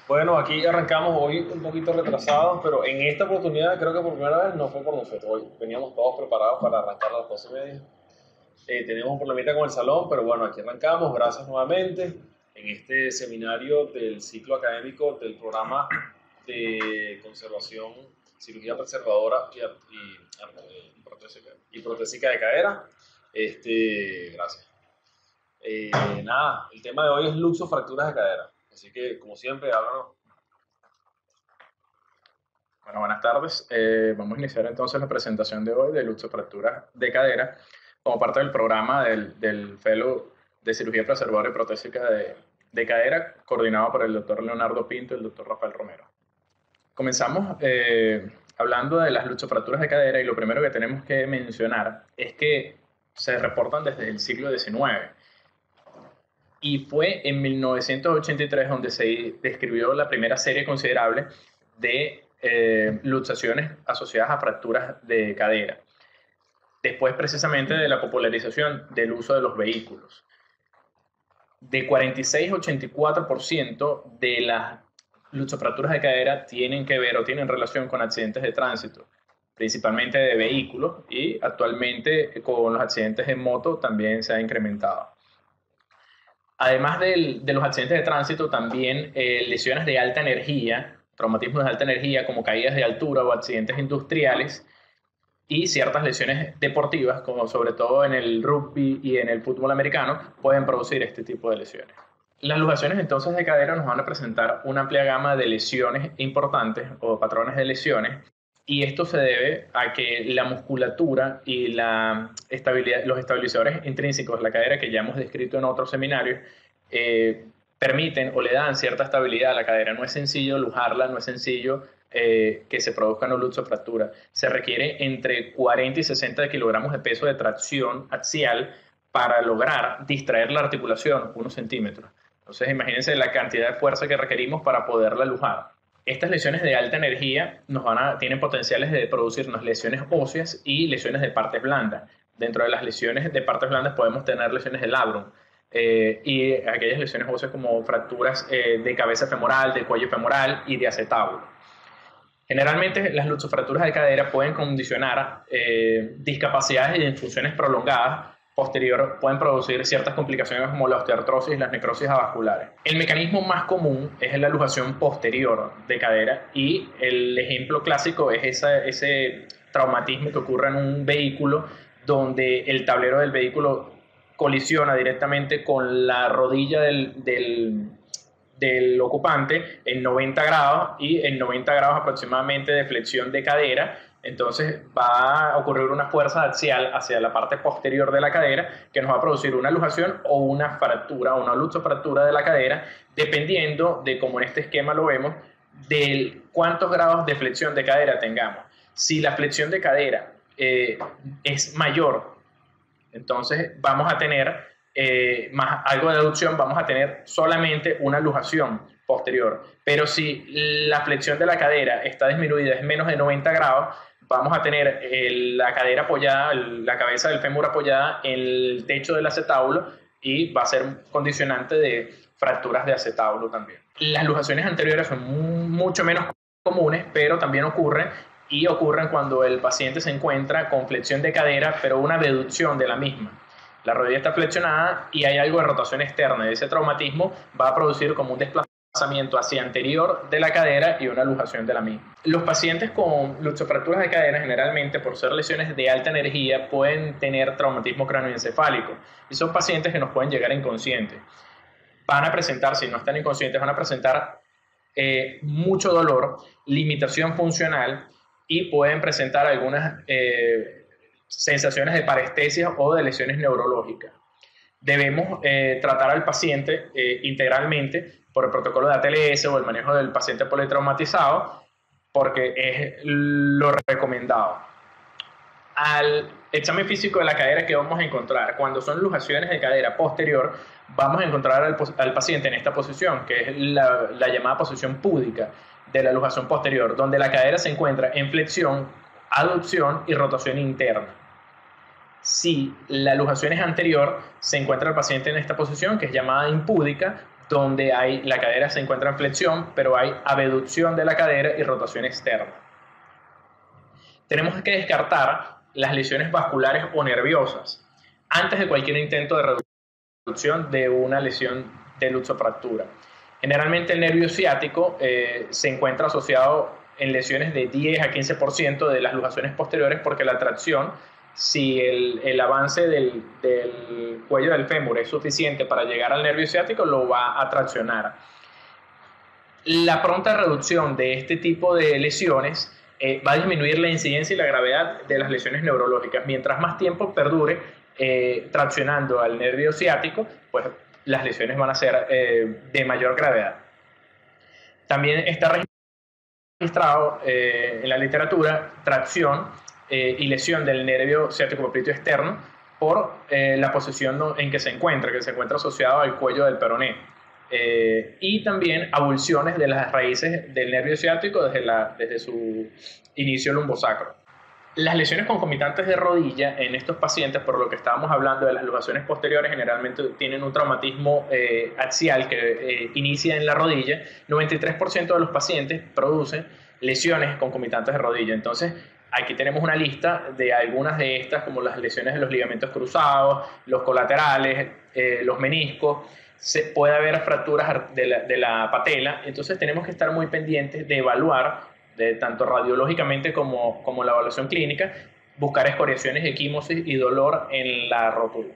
Bueno, aquí arrancamos hoy un poquito retrasados, pero en esta oportunidad creo que por primera vez no fue por nosotros. Hoy veníamos todos preparados para arrancar a las 12:30. Teníamos un problemita con el salón, pero bueno, aquí arrancamos. Gracias nuevamente en este seminario del ciclo académico del programa de conservación, cirugía preservadora y protésica de cadera. Gracias. Nada, el tema de hoy es luxo fracturas de cadera. Así que, como siempre, háblanos. Bueno, buenas tardes. Vamos a iniciar entonces la presentación de hoy de luxofracturas de cadera como parte del programa del Fellow de Cirugía Preservadora y Protésica de Cadera, coordinado por el doctor Leonardo Pinto y el doctor Rafael Romero. Comenzamos hablando de las luxofracturas de cadera y lo primero que tenemos que mencionar es que se reportan desde el siglo XIX. Y fue en 1983 donde se describió la primera serie considerable de luxaciones asociadas a fracturas de cadera. Después precisamente de la popularización del uso de los vehículos. De 46 a 84% de las luxofracturas de cadera tienen que ver o tienen relación con accidentes de tránsito, principalmente de vehículos, y actualmente con los accidentes en moto también se ha incrementado. Además de los accidentes de tránsito, también lesiones de alta energía, traumatismos de alta energía como caídas de altura o accidentes industriales y ciertas lesiones deportivas, como sobre todo en el rugby y en el fútbol americano, pueden producir este tipo de lesiones. Las luxaciones entonces de cadera nos van a presentar una amplia gama de lesiones importantes o patrones de lesiones, y esto se debe a que la musculatura y la estabilidad, los estabilizadores intrínsecos de la cadera que ya hemos descrito en otros seminarios, permiten o le dan cierta estabilidad a la cadera. No es sencillo lujarla, no es sencillo que se produzca una luxofractura. Se requiere entre 40 y 60 kilogramos de peso de tracción axial para lograr distraer la articulación 1 centímetro. Entonces imagínense la cantidad de fuerza que requerimos para poderla lujar. Estas lesiones de alta energía tienen potenciales de producirnos lesiones óseas y lesiones de partes blandas. Dentro de las lesiones de partes blandas podemos tener lesiones del labrum y aquellas lesiones óseas como fracturas de cabeza femoral, de cuello femoral y de acetábulo. Generalmente las luxofracturas de cadera pueden condicionar discapacidades y disfunciones prolongadas posterior, pueden producir ciertas complicaciones como la osteoartrosis y las necrosis avasculares. El mecanismo más común es la luxación posterior de cadera, y el ejemplo clásico es ese traumatismo que ocurre en un vehículo donde el tablero del vehículo colisiona directamente con la rodilla del ocupante en 90 grados y en 90 grados aproximadamente de flexión de cadera. Entonces va a ocurrir una fuerza axial hacia la parte posterior de la cadera que nos va a producir una luxación o una fractura, una luxofractura de la cadera, dependiendo de, como en este esquema lo vemos, de cuántos grados de flexión de cadera tengamos. Si la flexión de cadera es mayor, entonces vamos a tener más algo de aducción, vamos a tener solamente una luxación posterior. Pero si la flexión de la cadera está disminuida, es menos de 90 grados, vamos a tener la cadera apoyada, la cabeza del fémur apoyada en el techo del acetábulo, y va a ser condicionante de fracturas de acetábulo también. Las luxaciones anteriores son mucho menos comunes, pero también ocurren cuando el paciente se encuentra con flexión de cadera, pero una deducción de la misma. La rodilla está flexionada y hay algo de rotación externa, y ese traumatismo va a producir como un desplazamiento hacia anterior de la cadera y una luxación de la misma. Los pacientes con luxofracturas de cadera, generalmente por ser lesiones de alta energía, pueden tener traumatismo cráneoencefálico, y son pacientes que nos pueden llegar inconscientes. Van a presentar, si no están inconscientes, van a presentar mucho dolor, limitación funcional, y pueden presentar algunas sensaciones de parestesia o de lesiones neurológicas. Debemos tratar al paciente integralmente por el protocolo de ATLS o el manejo del paciente politraumatizado, porque es lo recomendado. Al examen físico de la cadera, que vamos a encontrar cuando son luxaciones de cadera posterior, vamos a encontrar al paciente en esta posición, que es la llamada posición púdica de la luxación posterior, donde la cadera se encuentra en flexión, aducción y rotación interna. Si la luxación es anterior, se encuentra el paciente en esta posición, que es llamada impúdica, donde la cadera se encuentra en flexión, pero hay abducción de la cadera y rotación externa. Tenemos que descartar las lesiones vasculares o nerviosas antes de cualquier intento de reducción de una lesión de luxofractura. Generalmente el nervio ciático se encuentra asociado en lesiones de 10 a 15% de las luxaciones posteriores, porque la tracción, si el avance del cuello del fémur es suficiente para llegar al nervio ciático, lo va a traccionar. La pronta reducción de este tipo de lesiones va a disminuir la incidencia y la gravedad de las lesiones neurológicas. Mientras más tiempo perdure traccionando al nervio ciático, pues las lesiones van a ser de mayor gravedad. También está registrado en la literatura tracción y lesión del nervio ciático popliteo externo por la posición en que se encuentra asociado al cuello del peroné. Y también avulsiones de las raíces del nervio ciático desde su inicio lumbosacro. Las lesiones concomitantes de rodilla en estos pacientes, por lo que estábamos hablando de las luxaciones posteriores, generalmente tienen un traumatismo axial que inicia en la rodilla. 93% de los pacientes producen lesiones concomitantes de rodilla. Entonces, aquí tenemos una lista de algunas de estas, como las lesiones de los ligamentos cruzados, los colaterales, los meniscos. Puede haber fracturas de la patela. Entonces tenemos que estar muy pendientes de evaluar, tanto radiológicamente como la evaluación clínica, buscar escoriaciones, equimosis y dolor en la rótula.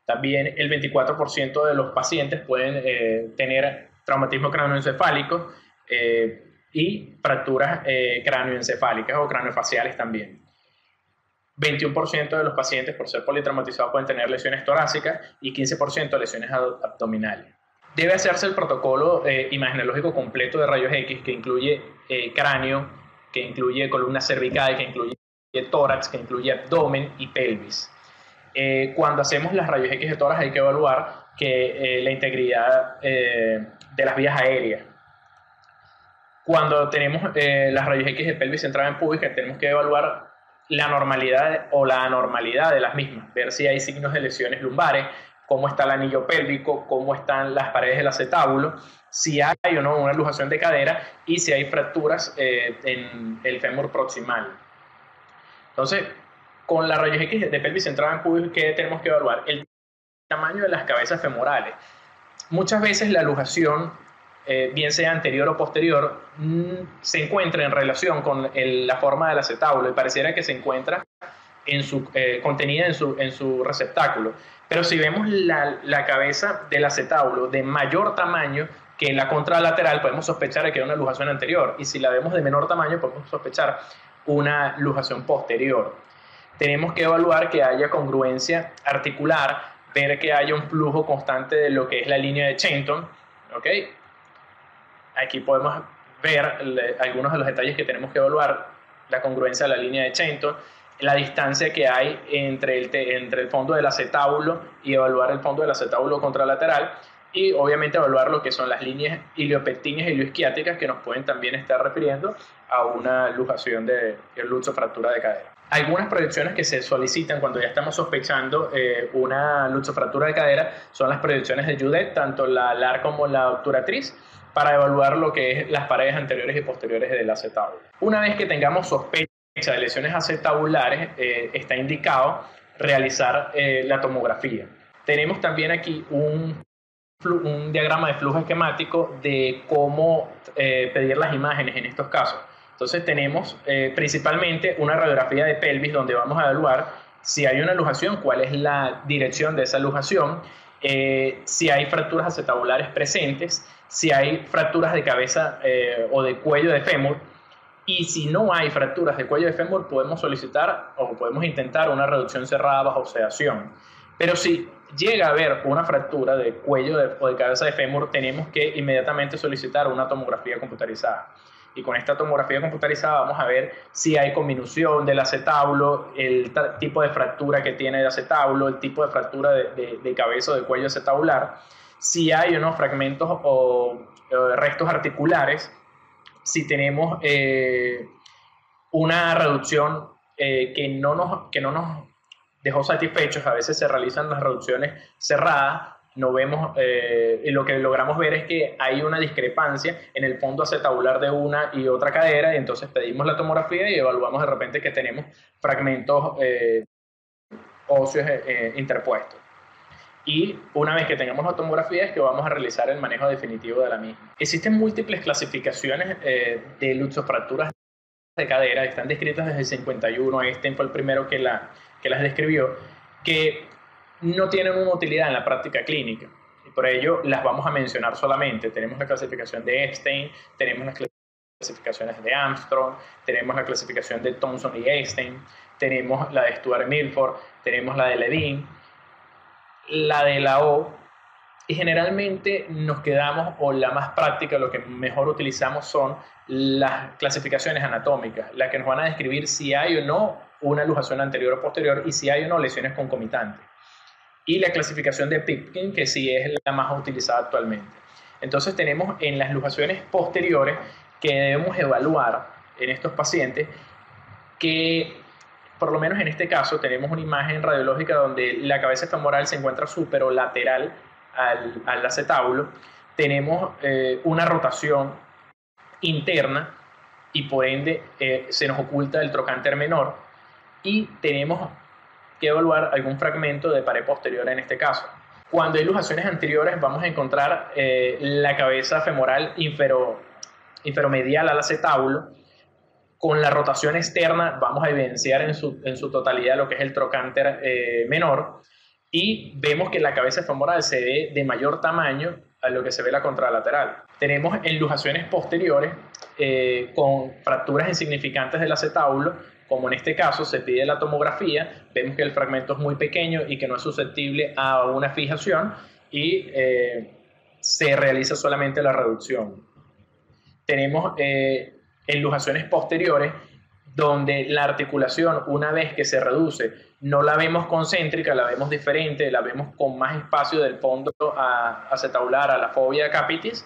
También el 24% de los pacientes pueden tener traumatismo cráneoencefálico y fracturas cráneoencefálicas o craneofaciales también. 21% de los pacientes, por ser politraumatizados, pueden tener lesiones torácicas y 15% lesiones abdominales. Debe hacerse el protocolo imagenológico completo de rayos X, que incluye cráneo, que incluye columna cervical, que incluye tórax, que incluye abdomen y pelvis. Cuando hacemos las rayos X de tórax hay que evaluar la integridad de las vías aéreas. Cuando tenemos las rayos X de pelvis centrada en púbica, tenemos que evaluar la normalidad o la anormalidad de las mismas, ver si hay signos de lesiones lumbares, cómo está el anillo pélvico, cómo están las paredes del acetábulo, si hay o no una luxación de cadera y si hay fracturas en el fémur proximal. Entonces, con la rayos X de pelvis centrada en púbica, ¿qué tenemos que evaluar? El tamaño de las cabezas femorales. Muchas veces la luxación, bien sea anterior o posterior, se encuentra en relación con la forma del acetábulo y pareciera que se encuentra contenida en su receptáculo. Pero si vemos la cabeza del acetábulo de mayor tamaño que la contralateral, podemos sospechar que hay una luxación anterior, y si la vemos de menor tamaño, podemos sospechar una luxación posterior. Tenemos que evaluar que haya congruencia articular, ver que haya un flujo constante de lo que es la línea de Shenton, ¿ok? Aquí podemos ver algunos de los detalles que tenemos que evaluar: la congruencia de la línea de Shenton, la distancia que hay entre el fondo del acetábulo y evaluar el fondo del acetábulo contralateral, y obviamente evaluar lo que son las líneas iliopectíneas y ilioisquiáticas, que nos pueden también estar refiriendo a una luxación de luxofractura de cadera. Algunas proyecciones que se solicitan cuando ya estamos sospechando una luxofractura de cadera son las proyecciones de Judet, tanto la alar como la obturatriz, para evaluar lo que es las paredes anteriores y posteriores del acetábulo. Una vez que tengamos sospecha de lesiones acetabulares, está indicado realizar la tomografía. Tenemos también aquí un diagrama de flujo esquemático de cómo pedir las imágenes en estos casos. Entonces tenemos principalmente una radiografía de pelvis, donde vamos a evaluar si hay una luxación, cuál es la dirección de esa luxación, si hay fracturas acetabulares presentes, si hay fracturas de cabeza o de cuello de fémur. Y si no hay fracturas de cuello de fémur, podemos solicitar o podemos intentar una reducción cerrada bajo sedación. Pero si llega a haber una fractura de cuello o de cabeza de fémur, tenemos que inmediatamente solicitar una tomografía computarizada. Y con esta tomografía computarizada vamos a ver si hay conminución del acetábulo, el tipo de fractura que tiene el acetábulo, el tipo de fractura de cabeza o de cuello acetabular, si hay unos fragmentos o restos articulares, si tenemos una reducción que no nos dejó satisfechos. A veces se realizan las reducciones cerradas no vemos, y lo que logramos ver es que hay una discrepancia en el fondo acetabular de una y otra cadera, y entonces pedimos la tomografía y evaluamos de repente que tenemos fragmentos óseos interpuestos. Y una vez que tengamos la tomografía es que vamos a realizar el manejo definitivo de la misma. Existen múltiples clasificaciones de luxofracturas de cadera, están descritas desde el 51, Einstein fue el primero que las describió, que no tienen una utilidad en la práctica clínica. Y por ello las vamos a mencionar solamente. Tenemos la clasificación de Epstein, tenemos las clasificaciones de Armstrong, tenemos la clasificación de Thompson y Einstein, tenemos la de Stuart Milford, tenemos la de Levine, la de la O, y generalmente nos quedamos, o la más práctica, lo que mejor utilizamos son las clasificaciones anatómicas, las que nos van a describir si hay o no una luxación anterior o posterior y si hay o no lesiones concomitantes. Y la clasificación de Pipkin, que sí es la más utilizada actualmente. Entonces tenemos en las luxaciones posteriores que debemos evaluar en estos pacientes, que por lo menos en este caso tenemos una imagen radiológica donde la cabeza femoral se encuentra superolateral al acetábulo, tenemos una rotación interna y por ende se nos oculta el trocánter menor, y tenemos que evaluar algún fragmento de pared posterior en este caso. Cuando hay luxaciones anteriores vamos a encontrar la cabeza femoral inferomedial al acetábulo. Con la rotación externa vamos a evidenciar en su totalidad lo que es el trocánter menor, y vemos que la cabeza femoral se ve de mayor tamaño a lo que se ve la contralateral. Tenemos en luxaciones posteriores con fracturas insignificantes del acetábulo, como en este caso se pide la tomografía, vemos que el fragmento es muy pequeño y que no es susceptible a una fijación, y se realiza solamente la reducción. Tenemos en luxaciones posteriores donde la articulación, una vez que se reduce, no la vemos concéntrica, la vemos diferente, la vemos con más espacio del fondo acetabular a la fovea capitis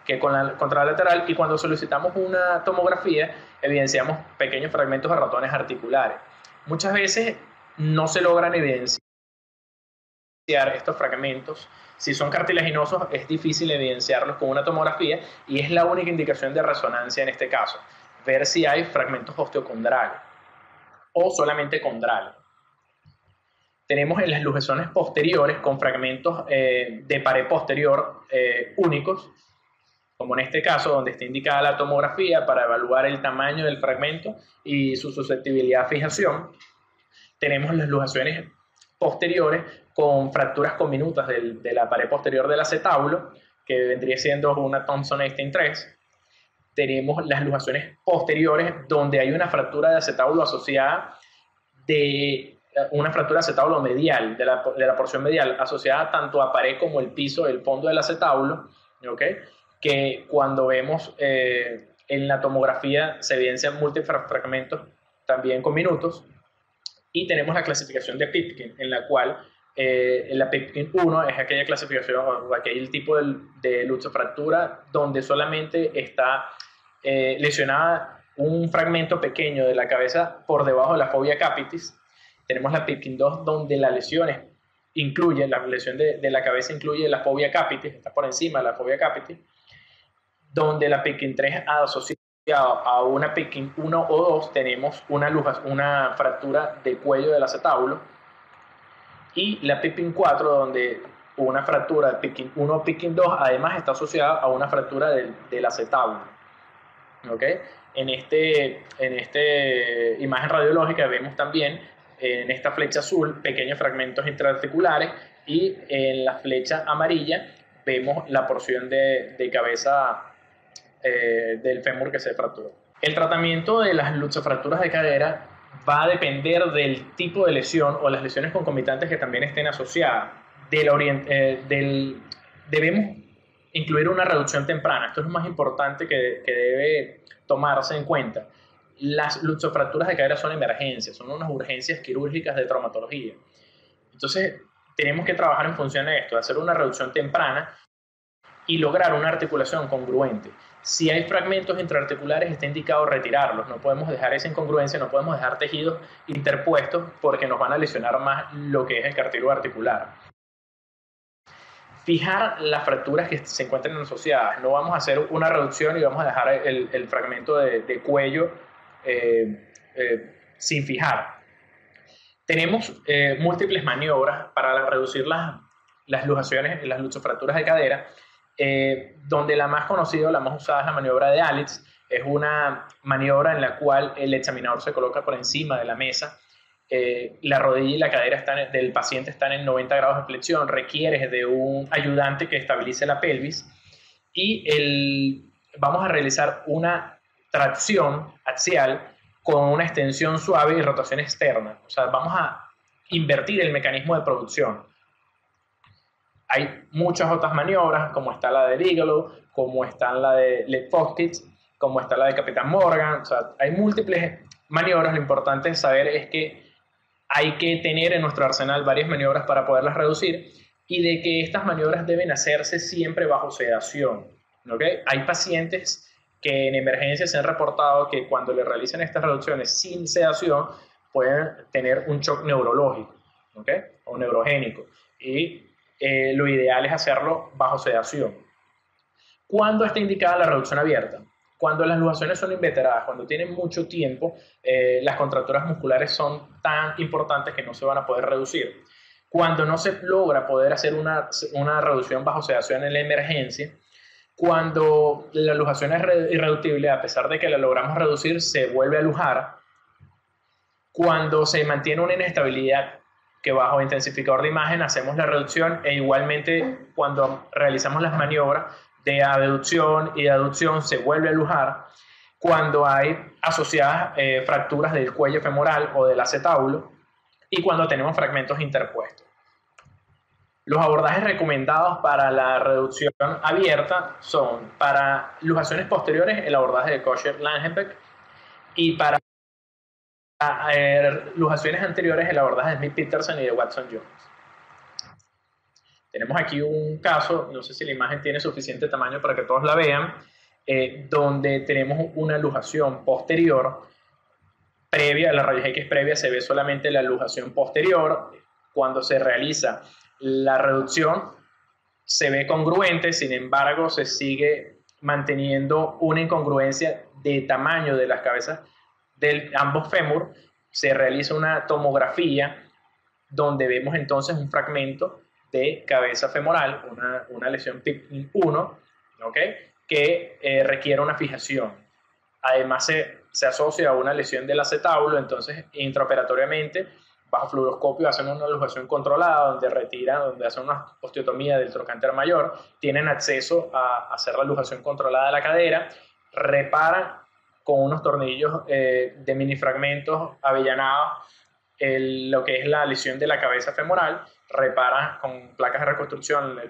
que con la contralateral, y cuando solicitamos una tomografía evidenciamos pequeños fragmentos de ratones articulares. Muchas veces no se logran evidenciar estos fragmentos. Si son cartilaginosos es difícil evidenciarlos con una tomografía, y es la única indicación de resonancia en este caso, ver si hay fragmentos osteocondrales o solamente condrales. Tenemos en las luxaciones posteriores con fragmentos de pared posterior únicos, como en este caso donde está indicada la tomografía para evaluar el tamaño del fragmento y su susceptibilidad a fijación. Tenemos las luxaciones posteriores con fracturas conminutas de la pared posterior del acetábulo, que vendría siendo una Thompson-Einstein 3. Tenemos las luxaciones posteriores donde hay una fractura de acetábulo asociada una fractura de acetábulo medial, de la porción medial, asociada tanto a pared como el piso del fondo del acetábulo, ¿okay? Que cuando vemos en la tomografía se evidencian múltiples fragmentos también conminutos. Y tenemos la clasificación de Pipkin, en la cual la Pipkin 1 es aquella clasificación o aquel tipo de luxofractura donde solamente está lesionada un fragmento pequeño de la cabeza por debajo de la fovea capitis. Tenemos la Pipkin 2 donde la lesión de la cabeza incluye la fovea capitis, está por encima de la fovea capitis, donde la Pipkin 3 asociada a una Pipkin 1 o 2 tenemos una fractura del cuello del acetábulo, y la Pipkin 4 donde una fractura de Pipkin 1 o Pipkin 2 además está asociada a una fractura del acetábulo. ¿Okay? En esta imagen radiológica vemos también en esta flecha azul pequeños fragmentos intraarticulares, y en la flecha amarilla vemos la porción de cabeza del fémur que se fracturó. El tratamiento de las luxofracturas de cadera va a depender del tipo de lesión o las lesiones concomitantes que también estén asociadas. Debemos incluir una reducción temprana. Esto es lo más importante que debe tomarse en cuenta. Las luxofracturas de cadera son emergencias, son unas urgencias quirúrgicas de traumatología. Entonces, tenemos que trabajar en función de esto, de hacer una reducción temprana y lograr una articulación congruente. Si hay fragmentos intraarticulares, está indicado retirarlos. No podemos dejar esa incongruencia, no podemos dejar tejidos interpuestos porque nos van a lesionar más lo que es el cartílago articular. fijar las fracturas que se encuentran asociadas. No vamos a hacer una reducción y vamos a dejar el fragmento de cuello sin fijar. Tenemos múltiples maniobras para reducir las luxaciones, las luxofracturas de cadera, donde la más conocida, la más usada es la maniobra de Alitz. Es una maniobra en la cual el examinador se coloca por encima de la mesa. La rodilla y la cadera del paciente están en 90 grados de flexión, requiere de un ayudante que estabilice la pelvis y vamos a realizar una tracción axial con una extensión suave y rotación externa. O sea, vamos a invertir el mecanismo de producción. Hay muchas otras maniobras, como está la de Bigelow, como está la de Lev Foskitz, como está la de Capitán Morgan. O sea, hay múltiples maniobras. Lo importante es saber es que hay que tener en nuestro arsenal varias maniobras para poderlas reducir y de que estas maniobras deben hacerse siempre bajo sedación. ¿Okay? Hay pacientes que en emergencia se han reportado que cuando le realizan estas reducciones sin sedación pueden tener un shock neurológico, ¿okay? O neurogénico. Y lo ideal es hacerlo bajo sedación. ¿Cuándo está indicada la reducción abierta? Cuando las luxaciones son inveteradas, cuando tienen mucho tiempo, las contracturas musculares son tan importantes que no se van a poder reducir. Cuando no se logra poder hacer una reducción bajo sedación en la emergencia, cuando la luxación es irreductible, a pesar de que la logramos reducir, se vuelve a luxar. Cuando se mantiene una inestabilidad que bajo intensificador de imagen hacemos la reducción e igualmente cuando realizamos las maniobras de abducción y de aducción se vuelve a luxar. Cuando hay asociadas fracturas del cuello femoral o del acetábulo y cuando tenemos fragmentos interpuestos. Los abordajes recomendados para la reducción abierta son para luxaciones posteriores el abordaje de Kocher-Langenbeck y para luxaciones anteriores el abordaje de Smith-Peterson y de Watson-Jones. Tenemos aquí un caso, no sé si la imagen tiene suficiente tamaño para que todos la vean, donde tenemos una luxación posterior previa, la rayos X previa se ve solamente la luxación posterior. Cuando se realiza la reducción se ve congruente, sin embargo se sigue manteniendo una incongruencia de tamaño de las cabezas de ambos fémur. Se realiza una tomografía donde vemos entonces un fragmento de cabeza femoral, una lesión PIC 1, ¿okay? Que requiere una fijación. Además se asocia a una lesión del acetábulo, entonces intraoperatoriamente bajo fluoroscopio hacen una luxación controlada donde hacen una osteotomía del trocánter mayor, tienen acceso a hacer la luxación controlada de la cadera, reparan con unos tornillos de mini fragmentos avellanados lo que es la lesión de la cabeza femoral, reparan con placas de reconstrucción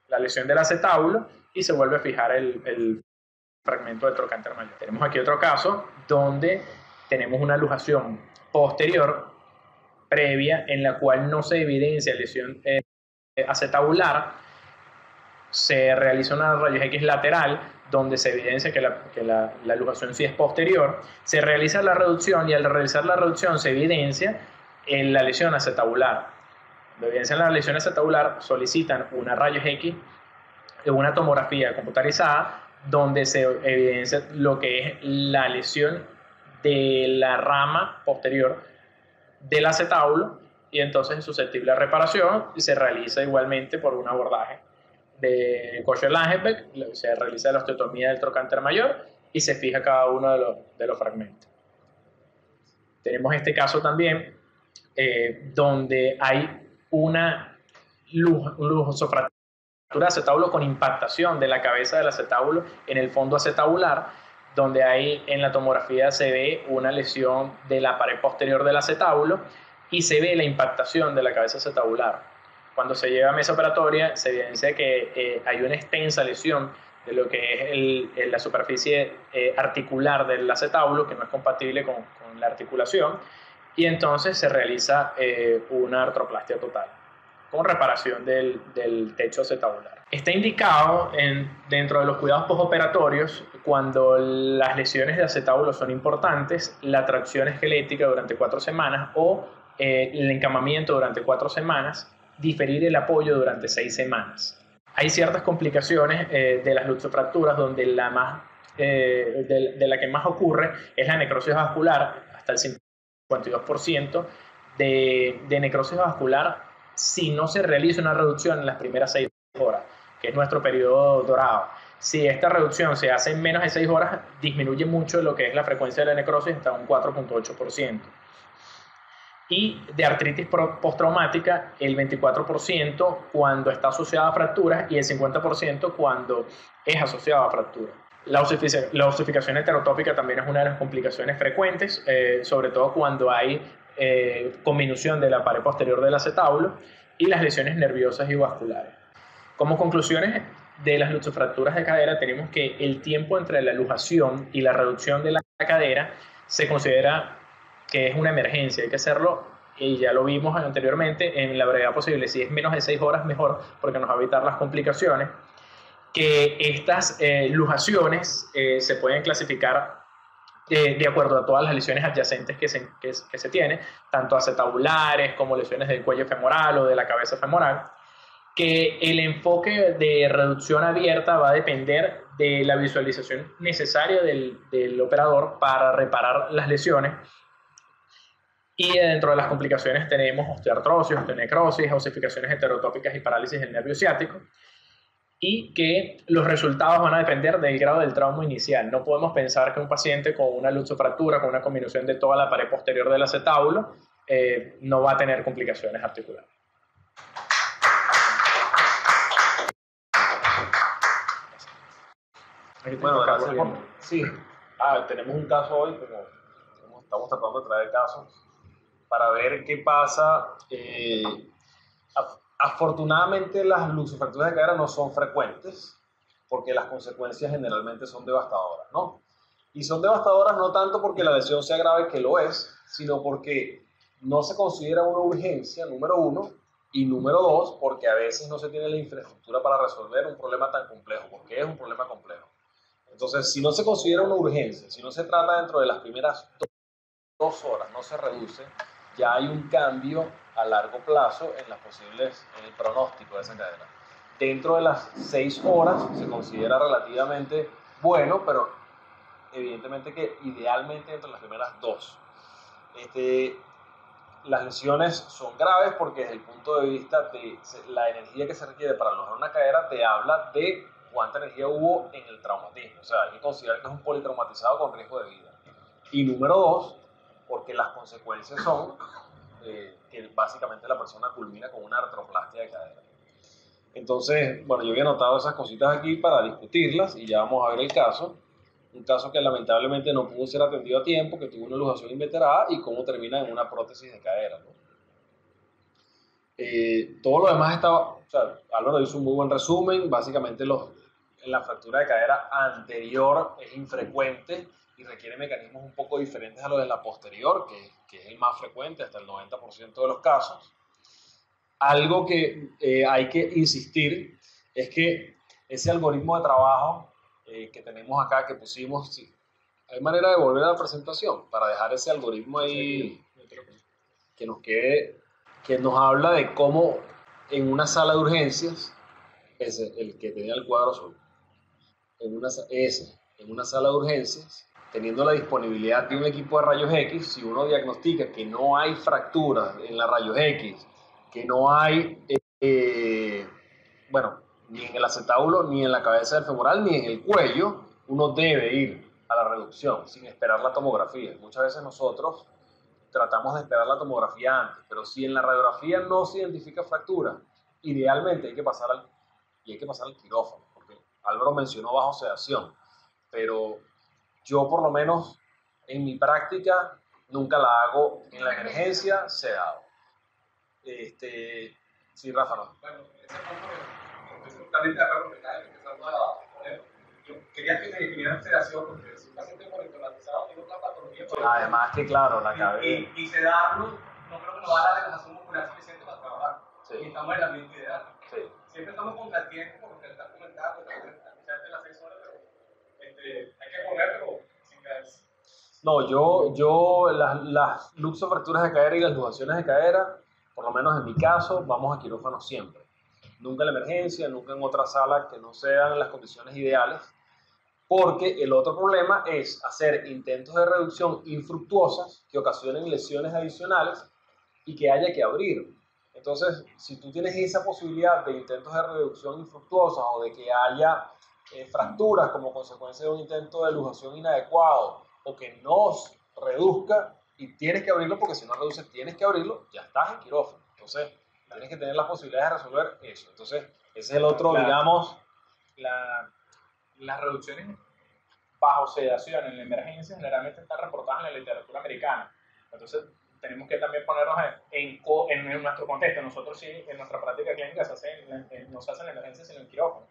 la lesión del acetábulo y se vuelve a fijar el fragmento del trocánter mayor. Tenemos aquí otro caso donde tenemos una luxación posterior previa en la cual no se evidencia lesión acetabular. Se realiza una rayos X lateral donde se evidencia que la luxación sí es posterior. Se realiza la reducción y al realizar la reducción se evidencia la lesión acetabular. Cuando evidencian la lesión acetabular solicitan una rayos X, una tomografía computarizada donde se evidencia lo que es la lesión de la rama posterior del acetábulo y entonces es susceptible a reparación y se realiza igualmente por un abordaje de Kocher-Langenbeck, se realiza la osteotomía del trocánter mayor y se fija cada uno de los fragmentos. Tenemos este caso también donde hay una luxofractura de acetábulo con impactación de la cabeza del acetábulo en el fondo acetabular, donde ahí en la tomografía se ve una lesión de la pared posterior del acetábulo y se ve la impactación de la cabeza acetabular. Cuando se lleva a mesa operatoria se evidencia que hay una extensa lesión de lo que es la superficie articular del acetábulo, que no es compatible con la articulación, y entonces se realiza una artroplastia total con reparación del techo acetabular. Está indicado dentro de los cuidados postoperatorios cuando las lesiones de acetábulo son importantes, la tracción esquelética durante 4 semanas o el encamamiento durante 4 semanas, diferir el apoyo durante 6 semanas. hay ciertas complicaciones de las luxofracturas donde de la que más ocurre es la necrosis vascular, hasta el 52% de necrosis vascular si no se realiza una reducción en las primeras 6 horas, que es nuestro periodo dorado. Si esta reducción se hace en menos de 6 horas, disminuye mucho lo que es la frecuencia de la necrosis hasta un 4.8%. Y de artritis postraumática, el 24% cuando está asociada a fracturas y el 50% cuando es asociada a fracturas. La osificación heterotópica también es una de las complicaciones frecuentes, sobre todo cuando hay conminución de la pared posterior del acetábulo y las lesiones nerviosas y vasculares. Como conclusiones de las luxofracturas de cadera, tenemos que el tiempo entre la luxación y la reducción de la cadera se considera que es una emergencia, hay que hacerlo, y ya lo vimos anteriormente, en la brevedad posible. Si es menos de 6 horas, mejor, porque nos va a evitar las complicaciones. Que estas luxaciones se pueden clasificar de acuerdo a todas las lesiones adyacentes que se tienen, tanto acetabulares como lesiones del cuello femoral o de la cabeza femoral, que el enfoque de reducción abierta va a depender de la visualización necesaria del operador para reparar las lesiones. Y dentro de las complicaciones tenemos osteoartrosis, osteonecrosis, osificaciones heterotópicas y parálisis del nervio ciático. Y que los resultados van a depender del grado del trauma inicial. No podemos pensar que un paciente con una luxofractura, con una combinación de toda la pared posterior del acetábulo, no va a tener complicaciones articulares. Bueno, gracias por... Sí, tenemos un caso hoy, pero estamos tratando de traer casos para ver qué pasa. Afortunadamente las luxofracturas de cadera no son frecuentes porque las consecuencias generalmente son devastadoras, ¿no? Y son devastadoras no tanto porque la lesión sea grave, que lo es, sino porque no se considera una urgencia, número uno, y número dos, porque a veces no se tiene la infraestructura para resolver un problema tan complejo, porque es un problema complejo. Entonces, si no se considera una urgencia, si no se trata dentro de las primeras 2 horas, no se reduce, ya hay un cambio a largo plazo en el pronóstico de esa cadera. Dentro de las 6 horas se considera relativamente bueno, pero evidentemente que idealmente entre las primeras 2. Las lesiones son graves porque desde el punto de vista de la energía que se requiere para lograr una cadera te habla de cuánta energía hubo en el traumatismo. O sea, hay que considerar que es un politraumatizado con riesgo de vida. Y número dos, porque las consecuencias son que básicamente la persona culmina con una artroplastia de cadera. Entonces, bueno, yo había anotado esas cositas aquí para discutirlas y ya vamos a ver el caso. Un caso que lamentablemente no pudo ser atendido a tiempo, que tuvo una luxación inveterada y cómo termina en una prótesis de cadera, ¿no? Todo lo demás estaba, o sea, Álvaro hizo un muy buen resumen. Básicamente en la fractura de cadera anterior es infrecuente y requiere mecanismos un poco diferentes a los de la posterior, que es el más frecuente, hasta el 90% de los casos. Algo que hay que insistir es que ese algoritmo de trabajo que tenemos acá, que pusimos, sí, hay manera de volver a la presentación para dejar ese algoritmo ahí que nos quede, que nos habla de cómo en una sala de urgencias, el que tenía el cuadro azul, en una sala de urgencias, teniendo la disponibilidad de un equipo de rayos X, si uno diagnostica que no hay fracturas en la rayos X, que no hay, ni en el acetábulo, ni en la cabeza del femoral, ni en el cuello, uno debe ir a la reducción sin esperar la tomografía. Muchas veces nosotros tratamos de esperar la tomografía antes, pero si en la radiografía no se identifica fractura, idealmente hay que pasar al quirófano, porque Álvaro mencionó bajo sedación, pero yo por lo menos en mi práctica nunca la hago en la emergencia sedado. Sí, Rafa, no. Bueno, ese punto estoy totalmente de acuerdo, porque empezando a poner. Yo quería que se definieran sedación, porque si un paciente politraumatizado tiene otra patología. Además que claro, la cabeza. Y sedarlo, no creo que nos va a dar la relajación muscular suficiente para trabajar. Sí. Y estamos en el ambiente ideal. Sí. Siempre estamos contra el tiempo, por lo que estás comentando, escucharte las 6 horas, pero hay que ponerlo sin caerse. No, yo las luxofracturas de cadera y las luxaciones de cadera, por lo menos en mi caso, vamos a quirófano siempre. nunca en la emergencia, nunca en otra sala que no sean las condiciones ideales, porque el otro problema es hacer intentos de reducción infructuosas que ocasionen lesiones adicionales y que haya que abrir. Entonces, si tú tienes esa posibilidad de intentos de reducción infructuosa o de que haya fracturas como consecuencia de un intento de lujación inadecuado o que no reduzca y tienes que abrirlo porque si no reduces tienes que abrirlo, ya estás en quirófano. Entonces, tienes que tener las posibilidades de resolver eso. Entonces, ese es el otro, digamos... Las reducciones bajo sedación en la emergencia generalmente están reportadas en la literatura americana. Entonces, tenemos que también ponernos en nuestro contexto. Nosotros sí, en nuestra práctica clínica no se hace en la emergencia, sino en quirófano.